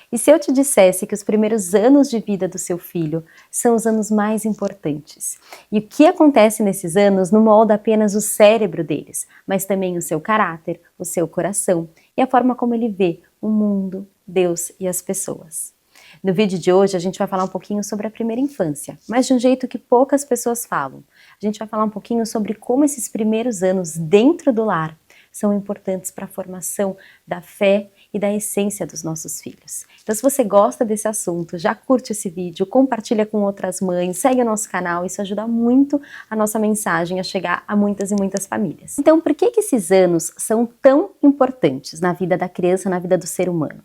E se eu te dissesse que os primeiros anos de vida do seu filho são os anos mais importantes? E o que acontece nesses anos não molda apenas o cérebro deles, mas também o seu caráter, o seu coração e a forma como ele vê o mundo, Deus e as pessoas. No vídeo de hoje a gente vai falar um pouquinho sobre a primeira infância, mas de um jeito que poucas pessoas falam. A gente vai falar um pouquinho sobre como esses primeiros anos dentro do lar são importantes para a formação da fé e da essência dos nossos filhos. Então, se você gosta desse assunto, já curte esse vídeo, compartilha com outras mães, segue o nosso canal, isso ajuda muito a nossa mensagem a chegar a muitas e muitas famílias. Então, por que esses anos são tão importantes na vida da criança, na vida do ser humano?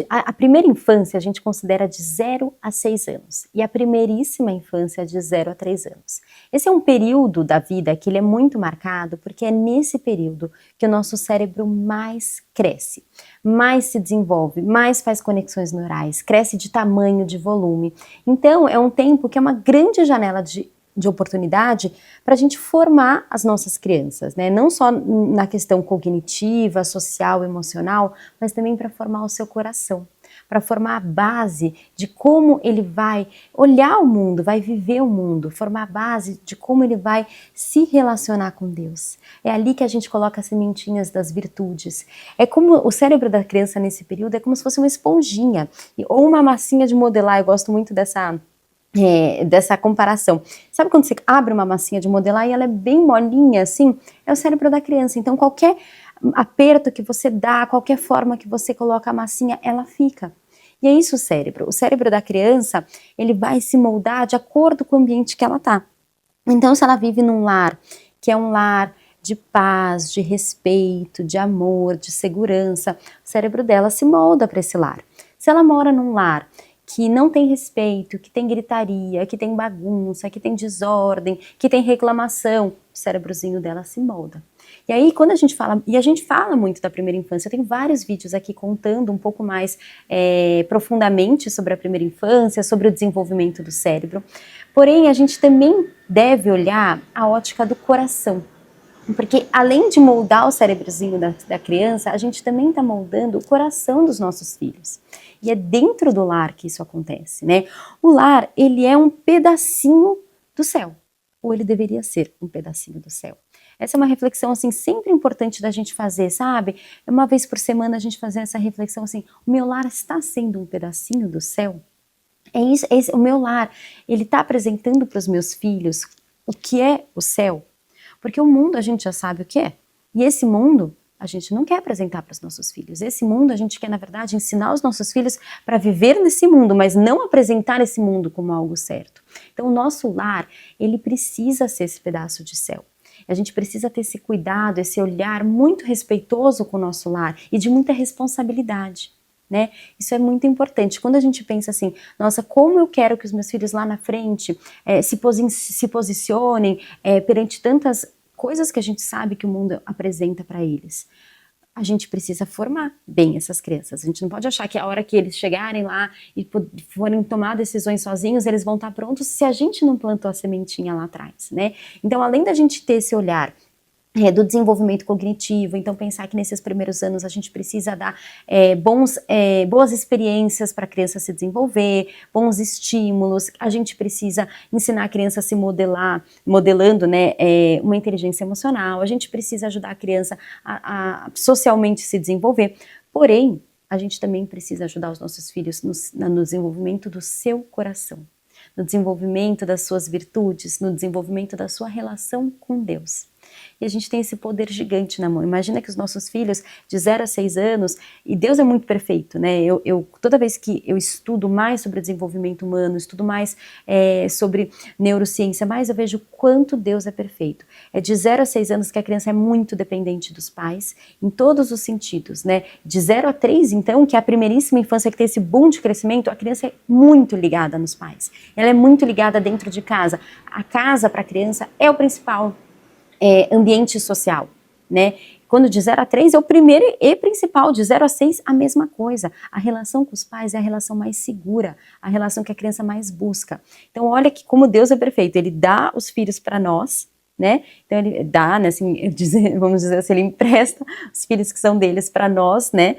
A primeira infância a gente considera de 0 a 6 anos e a primeiríssima infância de 0 a 3 anos. Esse é um período da vida que ele é muito marcado porque é nesse período que o nosso cérebro mais cresce, mais se desenvolve, mais faz conexões neurais, cresce de tamanho, de volume. Então é um tempo que é uma grande janela de oportunidade para a gente formar as nossas crianças, né? Não só na questão cognitiva, social, emocional, mas também para formar o seu coração, para formar a base de como ele vai olhar o mundo, vai viver o mundo, formar a base de como ele vai se relacionar com Deus. É ali que a gente coloca as sementinhas das virtudes. É como o cérebro da criança nesse período é como se fosse uma esponjinha ou uma massinha de modelar. Eu gosto muito dessa comparação. Sabe quando você abre uma massinha de modelar e ela é bem molinha assim? É o cérebro da criança. Então qualquer aperto que você dá, qualquer forma que você coloca a massinha, ela fica. E é isso o cérebro. O cérebro da criança, ele vai se moldar de acordo com o ambiente que ela tá. Então se ela vive num lar, que é um lar de paz, de respeito, de amor, de segurança, o cérebro dela se molda para esse lar. Se ela mora num lar que não tem respeito, que tem gritaria, que tem bagunça, que tem desordem, que tem reclamação, o cérebrozinho dela se molda. E aí quando a gente fala muito da primeira infância, eu tenho vários vídeos aqui contando um pouco mais profundamente sobre a primeira infância, sobre o desenvolvimento do cérebro, porém a gente também deve olhar a ótica do coração. Porque além de moldar o cérebrozinho da criança, a gente também está moldando o coração dos nossos filhos. E é dentro do lar que isso acontece, né? O lar, ele é um pedacinho do céu. Ou ele deveria ser um pedacinho do céu. Essa é uma reflexão, assim, sempre importante da gente fazer, sabe? Uma vez por semana a gente fazer essa reflexão, assim, o meu lar está sendo um pedacinho do céu? O meu lar, ele está apresentando para os meus filhos o que é o céu? Porque o mundo a gente já sabe o que é. E esse mundo a gente não quer apresentar para os nossos filhos. Esse mundo a gente quer, na verdade, ensinar os nossos filhos para viver nesse mundo, mas não apresentar esse mundo como algo certo. Então o nosso lar, ele precisa ser esse pedaço de céu. A gente precisa ter esse cuidado, esse olhar muito respeitoso com o nosso lar e de muita responsabilidade. Né? Isso é muito importante. Quando a gente pensa assim, nossa, como eu quero que os meus filhos lá na frente se posicionem perante tantas coisas que a gente sabe que o mundo apresenta para eles. A gente precisa formar bem essas crianças. A gente não pode achar que a hora que eles chegarem lá e forem tomar decisões sozinhos, eles vão estar prontos se a gente não plantou a sementinha lá atrás, né? Então, além da gente ter esse olhar do desenvolvimento cognitivo, então pensar que nesses primeiros anos a gente precisa dar boas experiências para a criança se desenvolver, bons estímulos, a gente precisa ensinar a criança a se modelando, né, uma inteligência emocional, a gente precisa ajudar a criança a socialmente se desenvolver, porém, a gente também precisa ajudar os nossos filhos no desenvolvimento do seu coração, no desenvolvimento das suas virtudes, no desenvolvimento da sua relação com Deus. E a gente tem esse poder gigante na mão. Imagina que os nossos filhos de 0 a 6 anos, e Deus é muito perfeito, né? Toda vez que eu estudo mais sobre desenvolvimento humano, estudo mais sobre neurociência, mais eu vejo quanto Deus é perfeito. É de 0 a 6 anos que a criança é muito dependente dos pais, em todos os sentidos, né? De 0 a 3, então, que é a primeiríssima infância que tem esse boom de crescimento, a criança é muito ligada nos pais. Ela é muito ligada dentro de casa. A casa para a criança é o principal ambiente social, né? Quando de 0 a 3 é o primeiro e principal, de 0 a 6 a mesma coisa. A relação com os pais é a relação mais segura, a relação que a criança mais busca. Então olha que como Deus é perfeito, Ele dá os filhos para nós, né? Então Ele dá, né, assim, vamos dizer assim, Ele empresta os filhos que são deles para nós, né?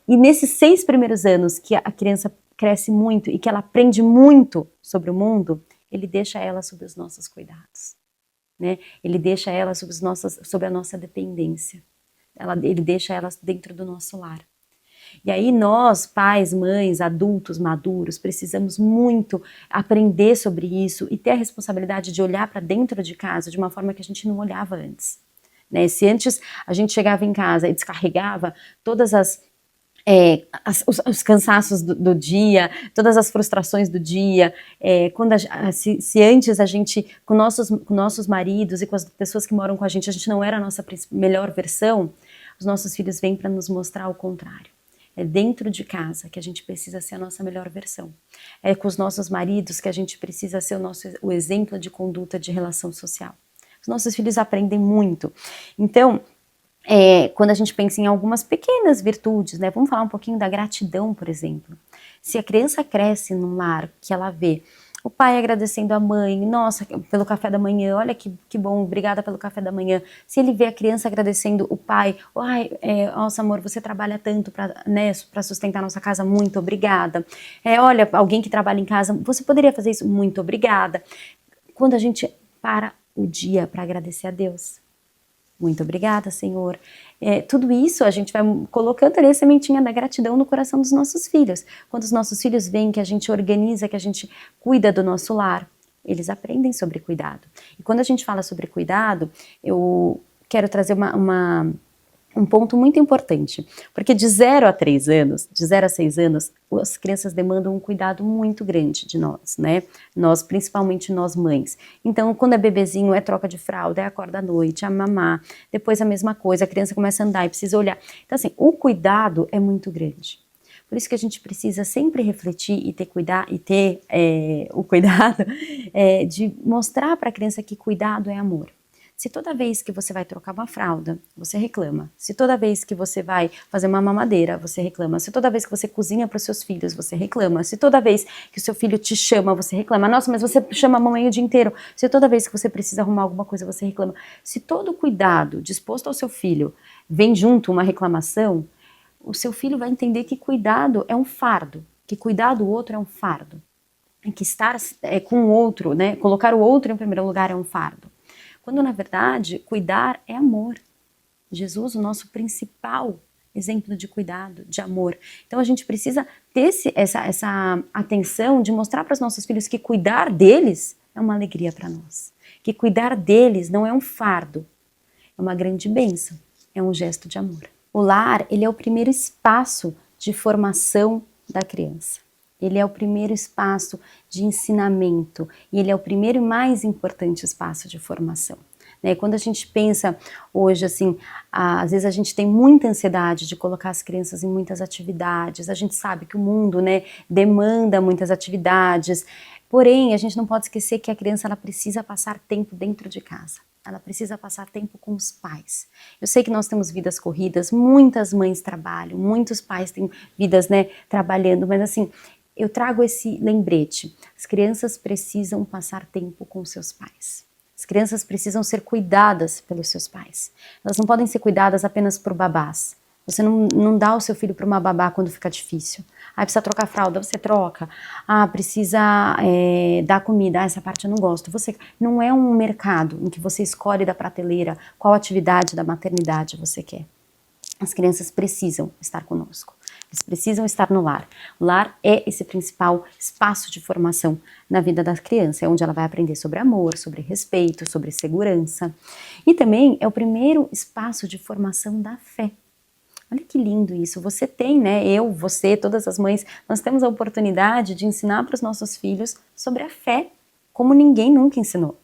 E nesses 6 primeiros anos que a criança cresce muito e que ela aprende muito sobre o mundo, ele deixa ela sob os nossos cuidados, né? Ele deixa ela sob a nossa dependência. Ele deixa ela dentro do nosso lar. E aí nós, pais, mães, adultos, maduros, precisamos muito aprender sobre isso e ter a responsabilidade de olhar para dentro de casa de uma forma que a gente não olhava antes, né? Se antes a gente chegava em casa e descarregava todas os cansaços do dia, todas as frustrações do dia, se antes a gente, com nossos maridos e com as pessoas que moram com a gente não era a nossa melhor versão, os nossos filhos vêm para nos mostrar o contrário. É dentro de casa que a gente precisa ser a nossa melhor versão. É com os nossos maridos que a gente precisa ser o exemplo de conduta de relação social. Os nossos filhos aprendem muito. Então, quando a gente pensa em algumas pequenas virtudes, né? Vamos falar um pouquinho da gratidão, por exemplo. Se a criança cresce num lar que ela vê o pai agradecendo a mãe, nossa, pelo café da manhã, olha que bom, obrigada pelo café da manhã. Se ele vê a criança agradecendo o pai, nossa amor, você trabalha tanto para, né, sustentar nossa casa, muito obrigada. Olha, alguém que trabalha em casa, você poderia fazer isso? Muito obrigada. Quando a gente para o dia para agradecer a Deus, muito obrigada, Senhor. Tudo isso a gente vai colocando ali a sementinha da gratidão no coração dos nossos filhos. Quando os nossos filhos veem que a gente organiza, que a gente cuida do nosso lar, eles aprendem sobre cuidado. E quando a gente fala sobre cuidado, eu quero trazer um ponto muito importante, porque de 0 a 3 anos, de 0 a 6 anos, as crianças demandam um cuidado muito grande de nós, né? Nós, principalmente nós mães. Então, quando é bebezinho, é troca de fralda, é acorda à noite, é mamar, depois a mesma coisa, a criança começa a andar e precisa olhar. Então, assim, o cuidado é muito grande. Por isso que a gente precisa sempre refletir e ter o cuidado de mostrar para a criança que cuidado é amor. Se toda vez que você vai trocar uma fralda, você reclama. Se toda vez que você vai fazer uma mamadeira, você reclama. Se toda vez que você cozinha para os seus filhos, você reclama. Se toda vez que o seu filho te chama, você reclama. Nossa, mas você chama a mamãe o dia inteiro. Se toda vez que você precisa arrumar alguma coisa, você reclama. Se todo cuidado disposto ao seu filho vem junto uma reclamação, o seu filho vai entender que cuidado é um fardo, que cuidar do outro é um fardo. Que estar com o outro, né, colocar o outro em primeiro lugar é um fardo. Quando, na verdade, cuidar é amor. Jesus, o nosso principal exemplo de cuidado, de amor. Então, a gente precisa ter essa atenção de mostrar para os nossos filhos que cuidar deles é uma alegria para nós. Que cuidar deles não é um fardo, é uma grande bênção, é um gesto de amor. O lar, ele é o primeiro espaço de formação da criança. Ele é o primeiro espaço de ensinamento e ele é o primeiro e mais importante espaço de formação. Né? Quando a gente pensa hoje, assim, às vezes a gente tem muita ansiedade de colocar as crianças em muitas atividades, a gente sabe que o mundo, né, demanda muitas atividades, porém a gente não pode esquecer que a criança ela precisa passar tempo dentro de casa. Ela precisa passar tempo com os pais. Eu sei que nós temos vidas corridas, muitas mães trabalham, muitos pais têm vidas, né, trabalhando, mas assim, eu trago esse lembrete. As crianças precisam passar tempo com seus pais. As crianças precisam ser cuidadas pelos seus pais. Elas não podem ser cuidadas apenas por babás. Você não dá o seu filho para uma babá quando fica difícil. Precisa trocar fralda, você troca. Precisa dar comida, essa parte eu não gosto. Não é um mercado em que você escolhe da prateleira qual atividade da maternidade você quer. As crianças precisam estar conosco. Eles precisam estar no lar. O lar é esse principal espaço de formação na vida da criança. É onde ela vai aprender sobre amor, sobre respeito, sobre segurança. E também é o primeiro espaço de formação da fé. Olha que lindo isso. Você tem, né? Eu, você, todas as mães, nós temos a oportunidade de ensinar para os nossos filhos sobre a fé, como ninguém nunca ensinou.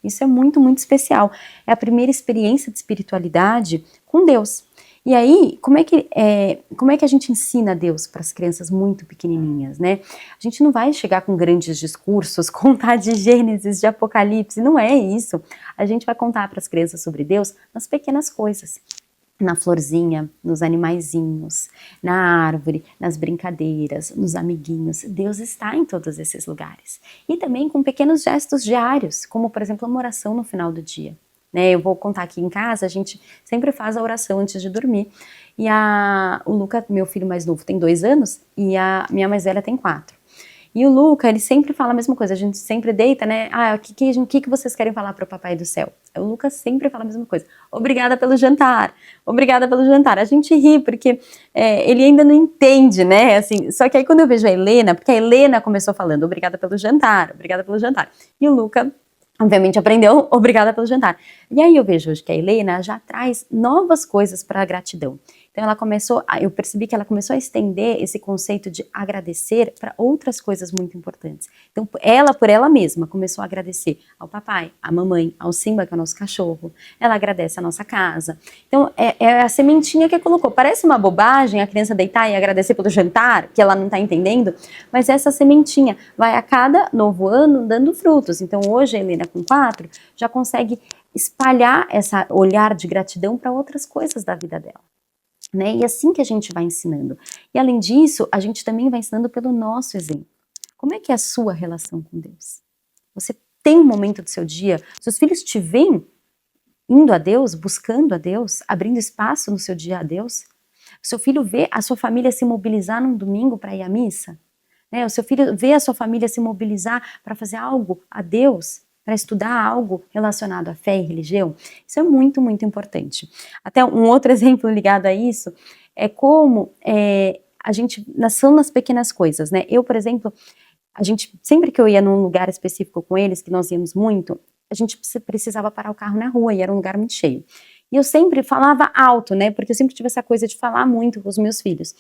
Isso é muito, muito especial. É a primeira experiência de espiritualidade com Deus. E aí, como é que a gente ensina Deus para as crianças muito pequenininhas, né? A gente não vai chegar com grandes discursos, contar de Gênesis, de Apocalipse, não é isso. A gente vai contar para as crianças sobre Deus nas pequenas coisas. Na florzinha, nos animaizinhos, na árvore, nas brincadeiras, nos amiguinhos. Deus está em todos esses lugares. E também com pequenos gestos diários, como por exemplo uma oração no final do dia. né? Eu vou contar aqui em casa, a gente sempre faz a oração antes de dormir. E o Luca, meu filho mais novo, tem 2 anos e a minha mais velha tem 4. E o Luca, ele sempre fala a mesma coisa, a gente sempre deita, né? O que vocês querem falar para o Papai do Céu? O Luca sempre fala a mesma coisa. Obrigada pelo jantar, obrigada pelo jantar. A gente ri porque ele ainda não entende, né? Assim, só que aí quando eu vejo a Helena, porque a Helena começou falando obrigada pelo jantar, obrigada pelo jantar. E o Luca, obviamente, aprendeu obrigada pelo jantar. E aí eu vejo hoje que a Helena já traz novas coisas para a gratidão. Então eu percebi que ela começou a estender esse conceito de agradecer para outras coisas muito importantes. Então ela, por ela mesma, começou a agradecer ao papai, à mamãe, ao Simba, que é o nosso cachorro. Ela agradece a nossa casa. Então é a sementinha que colocou. Parece uma bobagem a criança deitar e agradecer pelo jantar, que ela não está entendendo, mas essa sementinha vai a cada novo ano dando frutos. Então hoje a Helena com 4 já consegue espalhar esse olhar de gratidão para outras coisas da vida dela. Né? E assim que a gente vai ensinando. E além disso, a gente também vai ensinando pelo nosso exemplo. Como é que é a sua relação com Deus? Você tem um momento do seu dia, seus filhos te veem indo a Deus, buscando a Deus, abrindo espaço no seu dia a Deus? O seu filho vê a sua família se mobilizar num domingo para ir à missa? Né? O seu filho vê a sua família se mobilizar para fazer algo a Deus? Para estudar algo relacionado à fé e religião? Isso é muito, muito importante. Até um outro exemplo ligado a isso é como a gente, são nas pequenas coisas, né? Eu, por exemplo, sempre que eu ia num lugar específico com eles, que nós íamos muito, a gente precisava parar o carro na rua e era um lugar muito cheio. E eu sempre falava alto, né? Porque eu sempre tive essa coisa de falar muito com os meus filhos.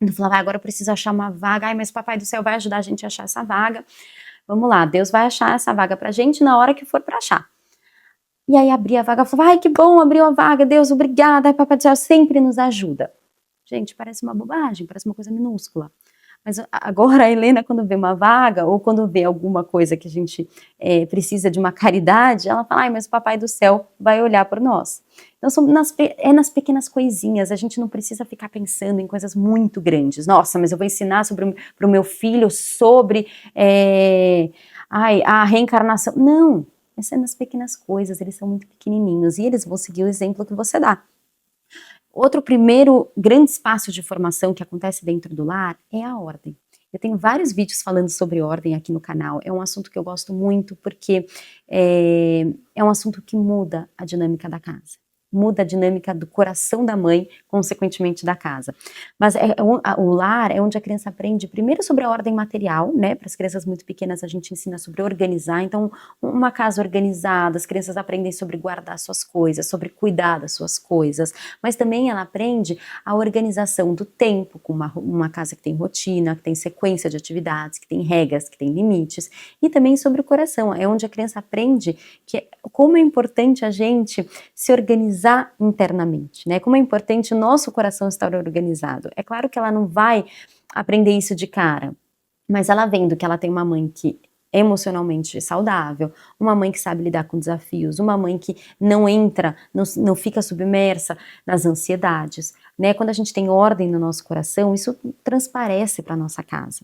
Eu falava, agora eu preciso achar uma vaga, mas o Papai do Céu vai ajudar a gente a achar essa vaga. Vamos lá, Deus vai achar essa vaga pra gente na hora que for pra achar. E aí abri a vaga, falava, ai que bom, abriu a vaga, Deus, obrigada, Papai do Céu sempre nos ajuda. Gente, parece uma bobagem, parece uma coisa minúscula. Mas agora a Helena, quando vê uma vaga, ou quando vê alguma coisa que a gente precisa de uma caridade, ela fala, ai, mas o Papai do Céu vai olhar por nós. Então nas pequenas coisinhas, a gente não precisa ficar pensando em coisas muito grandes. Nossa, mas eu vou ensinar para o meu filho sobre a reencarnação. Não, é nas pequenas coisas, eles são muito pequenininhos e eles vão seguir o exemplo que você dá. Outro primeiro grande espaço de formação que acontece dentro do lar é a ordem. Eu tenho vários vídeos falando sobre ordem aqui no canal, é um assunto que eu gosto muito porque é um assunto que muda a dinâmica da casa. Muda a dinâmica do coração da mãe, consequentemente da casa. Mas o lar é onde a criança aprende primeiro sobre a ordem material, né? Para as crianças muito pequenas a gente ensina sobre organizar, então uma casa organizada, as crianças aprendem sobre guardar suas coisas, sobre cuidar das suas coisas, mas também ela aprende a organização do tempo, com uma casa que tem rotina, que tem sequência de atividades, que tem regras, que tem limites, e também sobre o coração, é onde a criança aprende como é importante a gente se organizar internamente, né? Como é importante o nosso coração estar organizado. É claro que ela não vai aprender isso de cara, mas ela vendo que ela tem uma mãe que é emocionalmente saudável, uma mãe que sabe lidar com desafios, uma mãe que não entra, não fica submersa nas ansiedades, né? Quando a gente tem ordem no nosso coração, isso transparece para a nossa casa.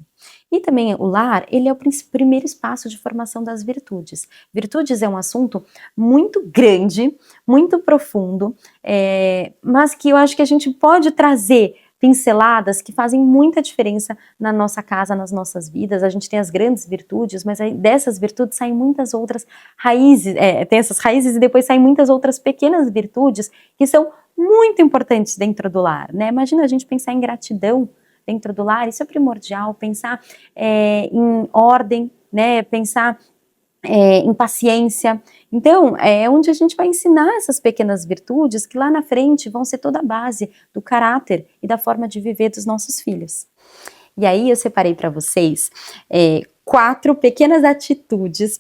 E também o lar, ele é o primeiro espaço de formação das virtudes. Virtudes é um assunto muito grande, muito profundo, mas que eu acho que a gente pode trazer pinceladas que fazem muita diferença na nossa casa, nas nossas vidas. A gente tem as grandes virtudes, mas aí dessas virtudes saem muitas outras raízes, tem essas raízes e depois saem muitas outras pequenas virtudes que são muito importantes dentro do lar, né? Imagina a gente pensar em gratidão dentro do lar, isso é primordial, pensar em ordem, né? Pensar em paciência. Então, é onde a gente vai ensinar essas pequenas virtudes que lá na frente vão ser toda a base do caráter e da forma de viver dos nossos filhos. E aí eu separei para vocês 4 pequenas atitudes,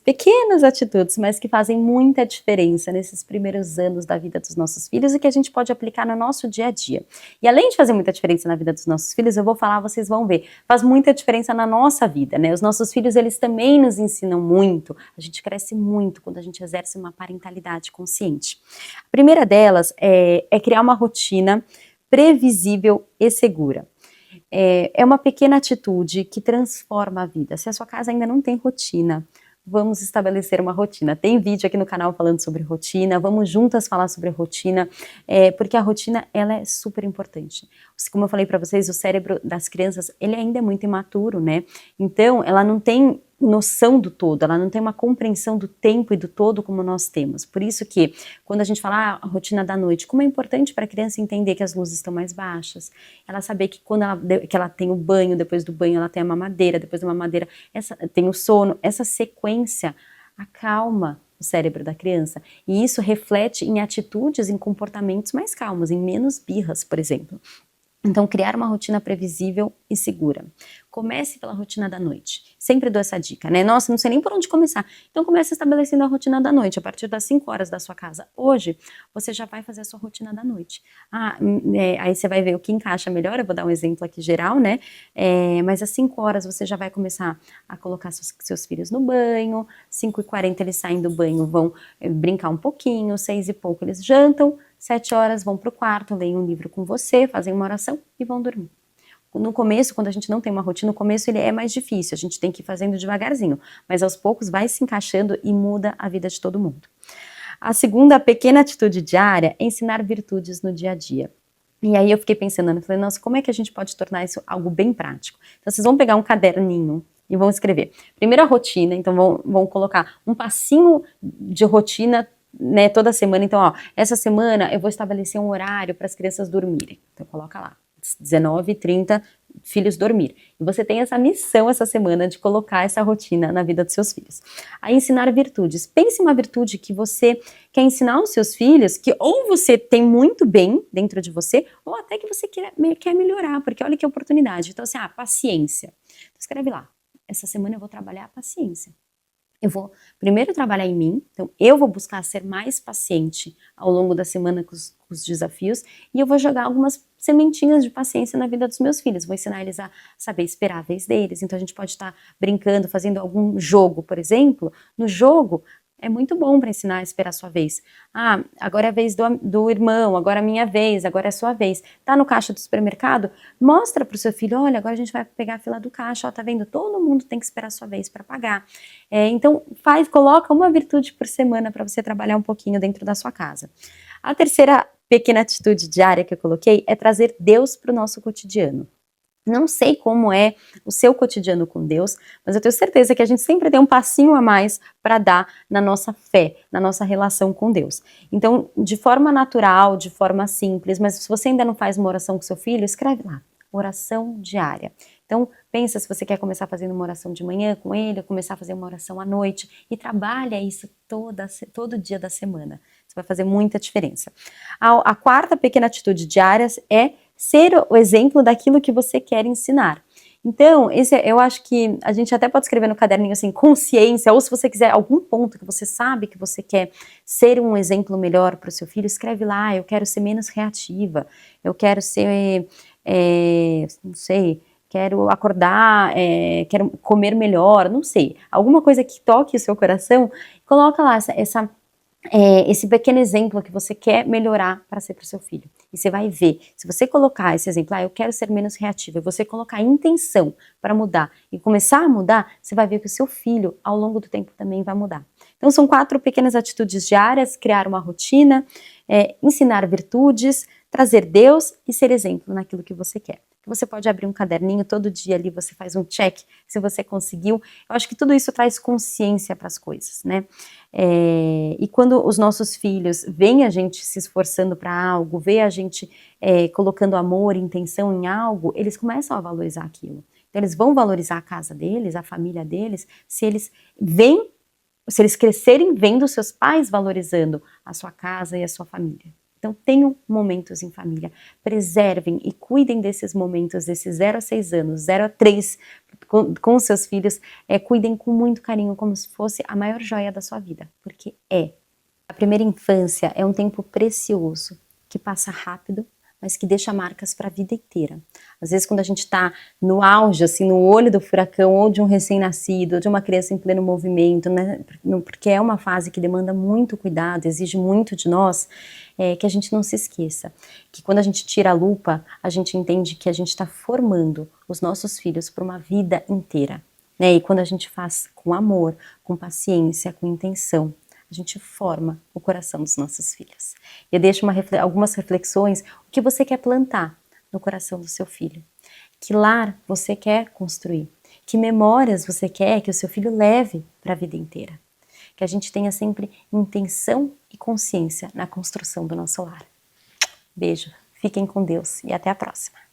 mas que fazem muita diferença nesses primeiros anos da vida dos nossos filhos e que a gente pode aplicar no nosso dia a dia. E além de fazer muita diferença na vida dos nossos filhos, eu vou falar, vocês vão ver, faz muita diferença na nossa vida, né? Os nossos filhos, eles também nos ensinam muito, a gente cresce muito quando a gente exerce uma parentalidade consciente. A primeira delas é criar uma rotina previsível e segura. É uma pequena atitude que transforma a vida. Se a sua casa ainda não tem rotina, vamos estabelecer uma rotina. Tem vídeo aqui no canal falando sobre rotina, vamos juntas falar sobre rotina, porque a rotina, ela é super importante. Como eu falei para vocês, o cérebro das crianças, ele ainda é muito imaturo, né? Então, ela não tem noção do todo, ela não tem uma compreensão do tempo e do todo como nós temos. Por isso que, quando a gente fala a rotina da noite, como é importante para a criança entender que as luzes estão mais baixas, ela saber que quando ela tem o banho, depois do banho ela tem a mamadeira, depois da mamadeira tem o sono, essa sequência acalma o cérebro da criança, e isso reflete em atitudes, em comportamentos mais calmos, em menos birras, por exemplo. Então, criar uma rotina previsível e segura. Comece pela rotina da noite. Sempre dou essa dica, né? Nossa, não sei nem por onde começar. Então, comece estabelecendo a rotina da noite, a partir das 5 horas da sua casa. Hoje, você já vai fazer a sua rotina da noite. Aí você vai ver o que encaixa melhor. Eu vou dar um exemplo aqui geral, né? Mas às 5 horas você já vai começar a colocar seus filhos no banho. 5h40 eles saem do banho, vão brincar um pouquinho. 6 e pouco eles jantam. 7 horas vão para o quarto, leem um livro com você, fazem uma oração e vão dormir. No começo, quando a gente não tem uma rotina, no começo ele é mais difícil, a gente tem que ir fazendo devagarzinho, mas aos poucos vai se encaixando e muda a vida de todo mundo. A segunda pequena atitude diária é ensinar virtudes no dia a dia. E aí eu fiquei pensando, eu falei, nossa, como é que a gente pode tornar isso algo bem prático? Então vocês vão pegar um caderninho e vão escrever. Primeiro a rotina, então vão colocar um passinho de rotina, né, toda semana. Então, ó, essa semana eu vou estabelecer um horário para as crianças dormirem. Então, coloca lá, 19h30, filhos dormir. E você tem essa missão essa semana de colocar essa rotina na vida dos seus filhos. Aí, ensinar virtudes. Pense em uma virtude que você quer ensinar aos seus filhos, que ou você tem muito bem dentro de você, ou até que você quer melhorar, porque olha que oportunidade. Então, assim, paciência. Então, escreve lá. Essa semana eu vou trabalhar a paciência. Eu vou primeiro trabalhar em mim, então eu vou buscar ser mais paciente ao longo da semana com os desafios, e eu vou jogar algumas sementinhas de paciência na vida dos meus filhos, vou ensinar eles a saber esperar a vez deles. Então a gente pode estar brincando, fazendo algum jogo, por exemplo. No jogo é muito bom para ensinar a esperar a sua vez. Agora é a vez do irmão, agora é a minha vez, agora é a sua vez. Tá no caixa do supermercado? Mostra para o seu filho, olha, agora a gente vai pegar a fila do caixa, ó, tá vendo? Todo mundo tem que esperar a sua vez para pagar. Então coloca uma virtude por semana para você trabalhar um pouquinho dentro da sua casa. A terceira pequena atitude diária que eu coloquei é trazer Deus para o nosso cotidiano. Não sei como é o seu cotidiano com Deus, mas eu tenho certeza que a gente sempre tem um passinho a mais para dar na nossa fé, na nossa relação com Deus. Então, de forma natural, de forma simples, mas se você ainda não faz uma oração com seu filho, escreve lá, oração diária. Então, pensa se você quer começar fazendo uma oração de manhã com ele, ou começar a fazer uma oração à noite, e trabalha isso todo dia da semana. Isso vai fazer muita diferença. A quarta pequena atitude diária é ser o exemplo daquilo que você quer ensinar. Então, eu acho que a gente até pode escrever no caderninho assim, consciência, ou se você quiser algum ponto que você sabe que você quer ser um exemplo melhor para o seu filho, escreve lá, eu quero ser menos reativa, eu quero ser, não sei, quero acordar, quero comer melhor, não sei, alguma coisa que toque o seu coração, coloca lá esse pequeno exemplo que você quer melhorar para ser para o seu filho. E você vai ver, se você colocar esse exemplo, eu quero ser menos reativa, e você colocar intenção para mudar e começar a mudar, você vai ver que o seu filho, ao longo do tempo, também vai mudar. Então, são 4 pequenas atitudes diárias: criar uma rotina, ensinar virtudes, trazer Deus e ser exemplo naquilo que você quer. Você pode abrir um caderninho, todo dia ali você faz um check, se você conseguiu. Eu acho que tudo isso traz consciência para as coisas, né? E quando os nossos filhos veem a gente se esforçando para algo, vê a gente colocando amor e intenção em algo, eles começam a valorizar aquilo. Então eles vão valorizar a casa deles, a família deles, se eles crescerem vendo seus pais valorizando a sua casa e a sua família. Então tenham momentos em família, preservem e cuidem desses momentos, desses 0 a 6 anos, 0 a 3, com seus filhos, cuidem com muito carinho, como se fosse a maior joia da sua vida, porque a primeira infância é um tempo precioso, que passa rápido, mas que deixa marcas para a vida inteira. Às vezes quando a gente está no auge, assim, no olho do furacão, ou de um recém-nascido, ou de uma criança em pleno movimento, né, porque é uma fase que demanda muito cuidado, exige muito de nós, que a gente não se esqueça, que quando a gente tira a lupa, a gente entende que a gente está formando os nossos filhos para uma vida inteira. né? E quando a gente faz com amor, com paciência, com intenção, a gente forma o coração dos nossos filhos. Eu deixo algumas reflexões, o que você quer plantar no coração do seu filho? Que lar você quer construir? Que memórias você quer que o seu filho leve para a vida inteira? Que a gente tenha sempre intenção e consciência na construção do nosso lar. Beijo, fiquem com Deus e até a próxima.